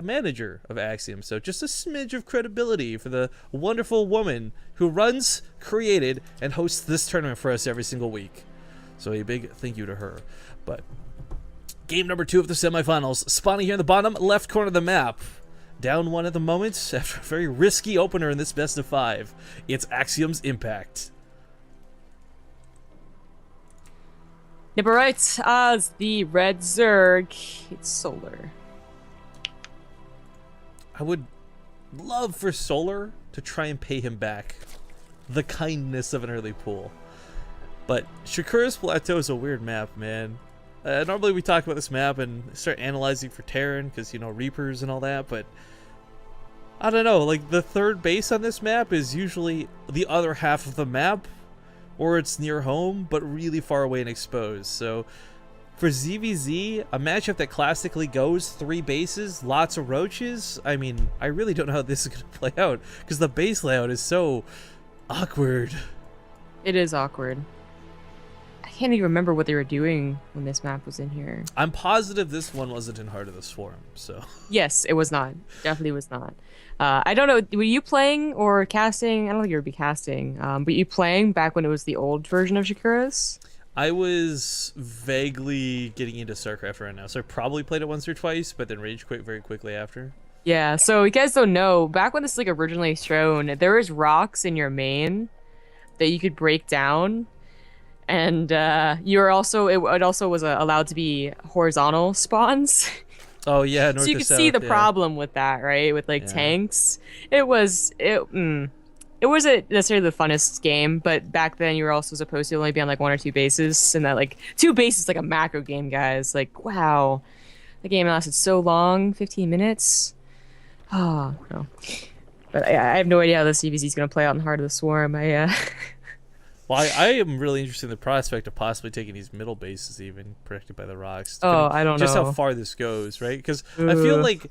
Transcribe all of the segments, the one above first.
manager of Axiom. So just a smidge of credibility for the wonderful woman who runs, created, and hosts this tournament for us every single week. So a big thank you to her. But game number 2 of the semifinals, spawning here in the bottom left corner of the map. Down 1 at the moment after a very risky opener in this best of 5. It's Axiom's Impact. Yep, right. As the red Zerg, it's Solar. I would love for Solar to try and pay him back the kindness of an early pool. But Shakura's Plateau is a weird map, man. Normally we talk about this map and start analyzing for Terran because, you know, Reapers and all that, but I don't know, like the third base on this map is usually the other half of the map, or it's near home, but really far away and exposed. So for ZVZ, a matchup that classically goes 3 bases, lots of roaches, I mean, I really don't know how this is going to play out because the base layout is so awkward. It is awkward. I can't even remember what they were doing when this map was in here. I'm positive this one wasn't in Heart of the Swarm, so. Yes, it was not. Definitely was not. I don't know, were you playing or casting? I don't think you would be casting, but you playing back when it was the old version of Shakura's? I was vaguely getting into Starcraft right now, so I probably played it once or twice, but then rage quit very quickly after. Yeah, so you guys don't know, back when this like originally shown, there was rocks in your main that you could break down, and you were also it also was allowed to be horizontal spawns. Oh yeah, north so you to could south, see the yeah. problem with that, right? With like tanks, it wasn't necessarily the funnest game, but back then you were also supposed to only be on like 1 or 2 bases, and that like 2 bases like a macro game, guys. Like wow, the game lasted so long, 15 minutes. Oh no, but I have no idea how the CVZ is gonna play out in Heart of the Swarm. Well, I am really interested in the prospect of possibly taking these middle bases even protected by the rocks. Oh, I don't know. Just how far this goes, right? Because I feel like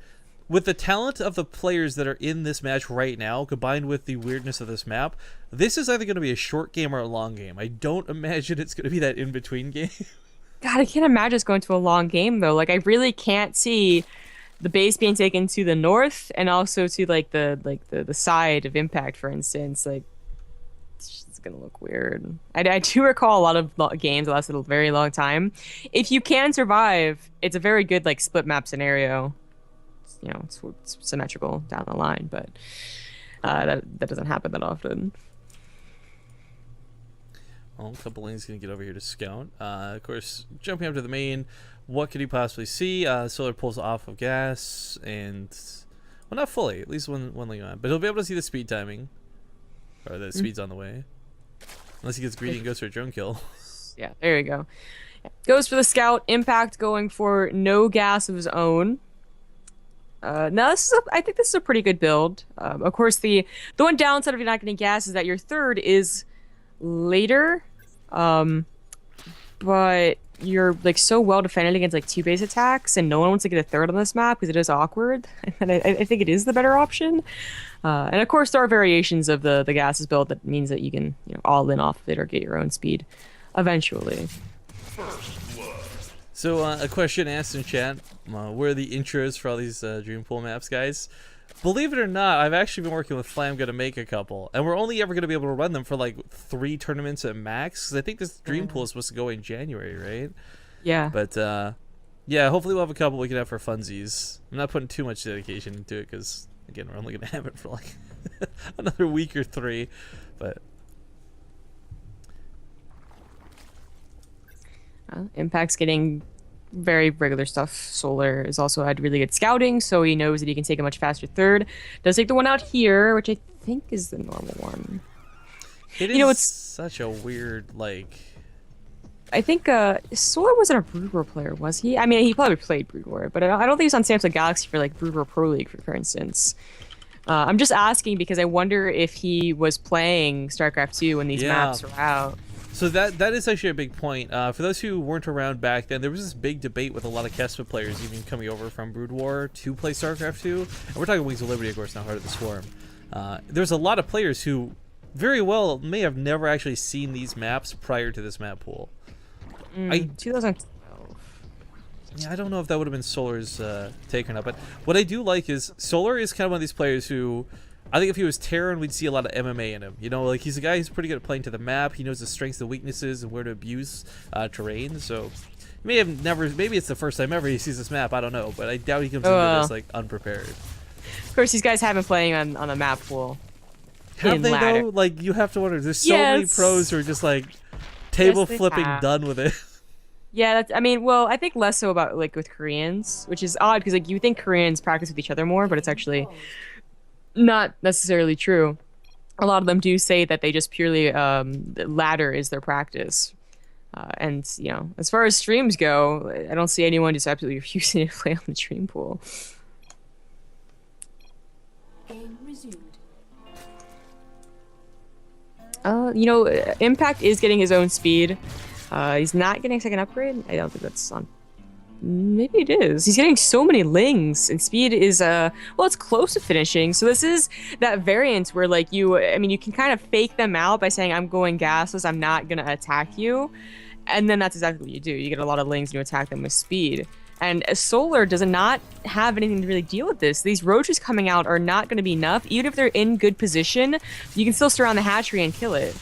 with the talent of the players that are in this match right now, combined with the weirdness of this map, this is either going to be a short game or a long game. I don't imagine it's going to be that in-between game. God, I can't imagine it's going to a long game, though. Like, I really can't see the base being taken to the north and also to, like, the side of Impact, for instance. Like, it's gonna look weird. I do recall a lot of games that lasted a very long time. If you can survive, it's a very good like split map scenario. You know, it's symmetrical down the line, but that doesn't happen that often. Well, a couple lanes gonna get over here to scout. Of course, jumping up to the main, what could he possibly see? Solar pulls off of gas, and well, not fully. At least one lane on, but he'll be able to see the speed timing, or the speed's on the way. Unless he gets greedy and goes for a drone kill. Yeah, there you go. Goes for the scout. Impact going for no gas of his own. Now, I think this is a pretty good build. Of course, the one downside of you not getting gas is that your third is later. But you're like so well defended against like 2 base attacks, and no one wants to get a third on this map because it is awkward. And I think it is the better option. And of course, there are variations of the gases build that means that you can all in off of it or get your own speed eventually. So a question asked in chat: where are the intros for all these Dream Pool maps, guys? Believe it or not, I've actually been working with Flamga to make a couple, and we're only ever going to be able to run them for like 3 tournaments at max. Because I think this Dream Pool is supposed to go in January, right? Yeah. But yeah, hopefully we'll have a couple we can have for funsies. I'm not putting too much dedication into it because, again, we're only going to have it for like another week or 3. But Impact's getting very regular stuff. Solar has also had really good scouting, so he knows that he can take a much faster third. Does take the one out here, which I think is the normal one. It is it's such a weird, like... I think Solar wasn't a Brood War player, was he? I mean, he probably played Brood War, but I don't think he's on Samsung Galaxy for like Brood War Pro League, for instance. I'm just asking because I wonder if he was playing StarCraft 2 when these maps were out. So that is actually a big point. For those who weren't around back then, there was this big debate with a lot of Kespa players even coming over from Brood War to play StarCraft 2. And we're talking Wings of Liberty, of course, not Heart of the Swarm. There's a lot of players who very well may have never actually seen these maps prior to this map pool. 2012. Yeah, I don't know if that would have been Solar's take or not, but what I do like is Solar is kind of one of these players who, I think if he was Terran, we'd see a lot of MMA in him. You know, like he's a guy who's pretty good at playing to the map. He knows the strengths and weaknesses and where to abuse terrain. So he may have never, maybe it's the first time ever he sees this map. I don't know, but I doubt he comes into this like unprepared. Of course, these guys have been playing on a map pool. Have they ladder. though? Like you have to wonder. There's so many pros who are just like table flipping done with it. Yeah, that's, I mean, well, I think less so about like with Koreans, which is odd because like you think Koreans practice with each other more, but it's actually not necessarily true. A lot of them do say that they just purely ladder is their practice. And you know, as far as streams go, I don't see anyone just absolutely refusing to play on the stream pool. Game resumed. You know, Impact is getting his own speed. He's not getting a second upgrade. I don't think that's on. Maybe it is. He's getting so many lings, and speed is well, it's close to finishing. So this is that variant where like I mean, you can kind of fake them out by saying I'm going gasless, I'm not gonna attack you, and then that's exactly what you do. You get a lot of lings and you attack them with speed. And Solar does not have anything to really deal with this. These roaches coming out are not going to be enough. Even if they're in good position, you can still surround the hatchery and kill it.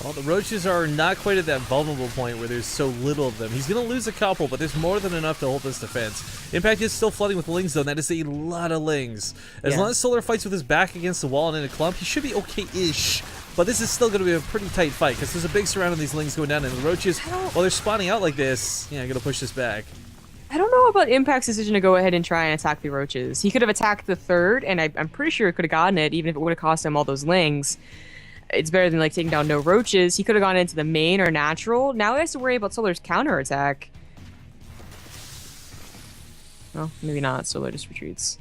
Well, the roaches are not quite at that vulnerable point where there's so little of them. He's going to lose a couple, but there's more than enough to hold this defense. Impact is still flooding with lings, though, and that is a lot of lings. As long as Solar fights with his back against the wall and in a clump, he should be okay-ish. But this is still going to be a pretty tight fight, because there's a big surround on these lings going down, and the roaches, while they're spawning out like this, yeah, I'm going to push this back. I don't know about Impact's decision to go ahead and try and attack the roaches. He could have attacked the third, and I'm pretty sure he could have gotten it, even if it would have cost him all those lings. It's better than like taking down no roaches. He could have gone into the main or natural. Now he has to worry about Solar's counterattack. Well, maybe not. Solar just retreats.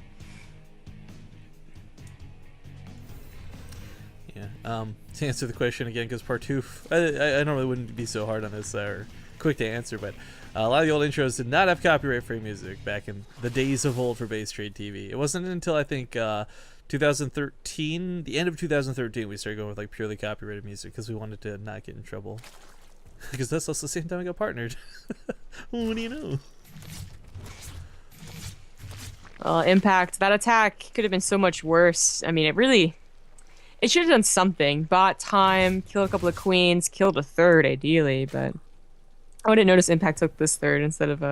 Yeah. To answer the question again, because part 2, I normally wouldn't be so hard on this or quick to answer, but a lot of the old intros did not have copyright-free music back in the days of old for base trade TV. It wasn't until I think 2013, the end of 2013, we started going with like purely copyrighted music because we wanted to not get in trouble. Because that's also the same time I got partnered. What do you know? Impact, that attack could have been so much worse. I mean, it should have done something. Bought time, killed a couple of queens, killed a third ideally, but I didn't notice Impact took this third instead of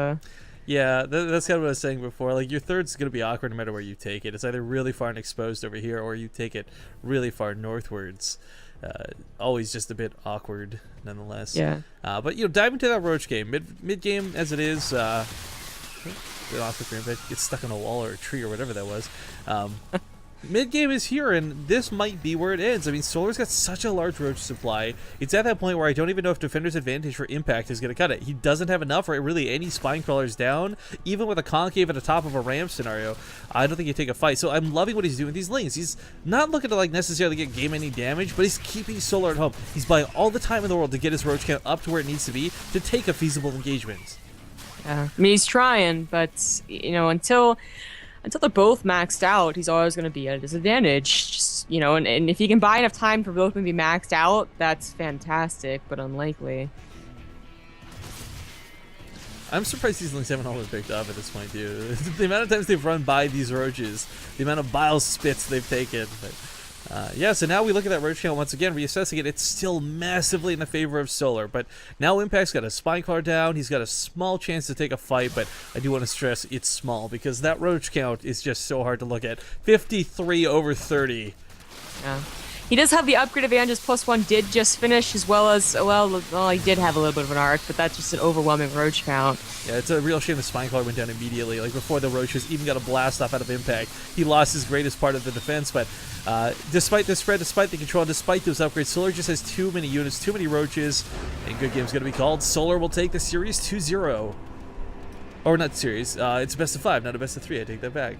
Yeah, that's kind of what I was saying before. Like, your third's going to be awkward no matter where you take it. It's either really far and exposed over here, or you take it really far northwards. Always just a bit awkward, nonetheless. Yeah. But, you know, dive into that roach game. Mid-game, as it is, bit awkward for him. Gets stuck on a wall or a tree or whatever that was. Mid-game is here, and this might be where it ends. I mean, Solar's got such a large roach supply. It's at that point where I don't even know if Defender's advantage for Impact is going to cut it. He doesn't have enough, or really any spine crawlers down. Even with a concave at the top of a ramp scenario, I don't think he'd take a fight. So I'm loving what he's doing with these lings. He's not looking to like necessarily get game-ending damage, but he's keeping Solar at home. He's buying all the time in the world to get his roach count up to where it needs to be to take a feasible engagement. Yeah, I mean, he's trying, but, you know, until they're both maxed out, he's always going to be at a disadvantage. Just, you know, and if he can buy enough time for both of them to be maxed out, that's fantastic, but unlikely. I'm surprised these links haven't all been picked up at this point, too. The amount of times they've run by these roaches, the amount of bile spits they've taken. But, yeah, so now we look at that roach count once again, reassessing it. It's still massively in the favor of Solar, but now Impact's got a spine crawler down. He's got a small chance to take a fight, but I do want to stress it's small because that roach count is just so hard to look at. 53 over 30. Yeah. He does have the upgrade advantages. +1 did just finish, as well as, well, he did have a little bit of an arc, but that's just an overwhelming roach count. Yeah, it's a real shame the spine crawler went down immediately. Like, before the roaches even got a blast off out of Impact, he lost his greatest part of the defense, but despite the spread, despite the control, despite those upgrades, Solar just has too many units, too many roaches, and good game's going to be called. Solar will take the series 2-0. Or not series, it's a best of 5, not a best of 3, I take that back.